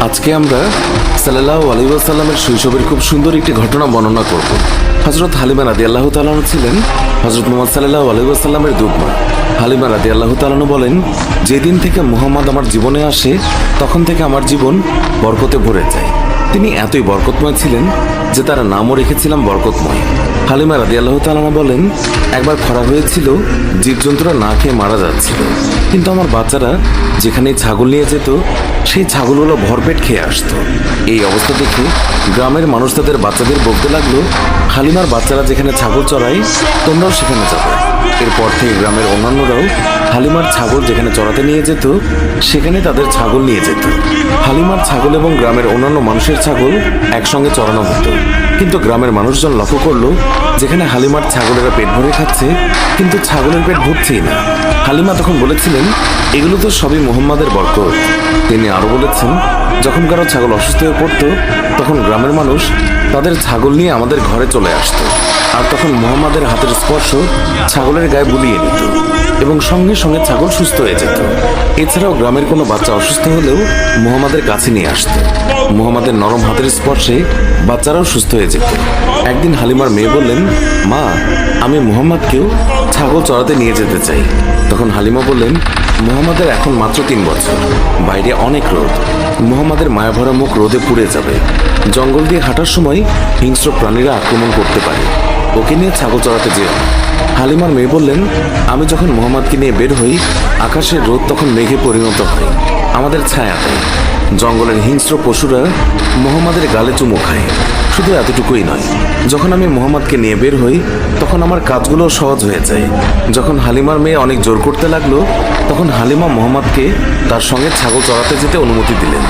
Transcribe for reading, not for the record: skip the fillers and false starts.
আজকে আমরা সাল্লাল্লাহু আলাইহি ওয়াসাল্লামের শৈশবের খুব সুন্দর একটি ঘটনা বর্ণনা করব। হযরত হালিমা রাদিয়াল্লাহু তাআলা আনহা ছিলেন হযরত মুহাম্মদ সাল্লাল্লাহু আলাইহি ওয়াসাল্লামের দুধমা। হালিমা রাদিয়াল্লাহু তাআলা আনহা বলেন, যেদিন থেকে মুহাম্মদ আমার জীবনে আসে তখন থেকে আমার জীবন বরকতে ভরে যায়। তিনি এতই বরকতময় ছিলেন যে তার নামও রেখেছিলাম বরকতময়। হালিমা রাদিয়াল্লাহু তাআলা আনহা বলেন, একবার খরা হয়েছিল, জীবজন্তুরা না খেয়ে মারা যাচ্ছিল, কিন্তু আমার বাচ্চারা যেখানেই ছাগল নিয়ে যেত সেই ছাগলগুলো ভরপেট খেয়ে আসতো। এই অবস্থা দেখে গ্রামের মানুষ তাদের বাচ্চাদের বলতে লাগলো, হালিমার বাচ্চারা যেখানে ছাগল চড়ায় তোমরাও সেখানে যাবে। এরপর থেকে গ্রামের অন্যান্যরাও হালিমার ছাগল যেখানে চড়াতে নিয়ে যেত সেখানে তাদের ছাগল নিয়ে যেত। হালিমার ছাগল এবং গ্রামের অন্যান্য মানুষের ছাগল একসঙ্গে চড়ানো হতো। কিন্তু গ্রামের মানুষজন লক্ষ্য করলো, যেখানে হালিমার ছাগলেরা পেট ভরে খাচ্ছে কিন্তু ছাগলের পেট ভরছেই না। হালিমা তখন বলেছিলেন, এগুলো তো সবই মুহাম্মাদের বরকত। তিনি আরো বলেছেন, যখন কারো ছাগল অসুস্থ হয়ে পড়তো তখন গ্রামের মানুষ তাদের ছাগল নিয়ে আমাদের ঘরে চলে আসতো, আর তখন মুহাম্মাদের হাতের স্পর্শ ছাগলের গায়ে বুলিয়ে নিত এবং সঙ্গে সঙ্গে ছাগল সুস্থ হয়ে যেত। এছাড়াও গ্রামের কোনো বাচ্চা অসুস্থ হলেও মুহাম্মাদের কাছে নিয়ে আসতো। মুহাম্মাদের নরম হাতের স্পর্শে বাচ্চারাও সুস্থ হয়ে যেত। একদিন হালিমার মেয়ে বললেন, মা, আমি মুহাম্মাদকেও ছাগল চড়াতে নিয়ে যেতে চাই। তখন হালিমা বললেন, মুহাম্মাদের এখন মাত্র 3 বছর, বাইরে অনেক রোদ, মুহাম্মাদের মায়াভরা মুখ রোদে পুড়ে যাবে, জঙ্গল দিয়ে হাঁটার সময় হিংস্র প্রাণীরা আক্রমণ করতে পারে, ওকে নিয়ে ছাগল চড়াতে যেও। হালিমার মেয়ে বললেন, আমি যখন মুহাম্মাদকে নিয়ে বের হই আকাশের রোদ তখন মেঘে পরিণত হয়, আমাদের ছায়া দেয়, জঙ্গলের হিংস্র পশুরা মুহাম্মাদের গালে চুমু খায়। শুধু এতটুকুই নয়, যখন আমি মুহাম্মাদকে নিয়ে বের হই তখন আমার কাজগুলো সহজ হয়ে যায়। যখন হালিমার মেয়ে অনেক জোর করতে লাগলো তখন হালিমা মুহাম্মাদকে তার সঙ্গে ছাগল চড়াতে যেতে অনুমতি দিলেন।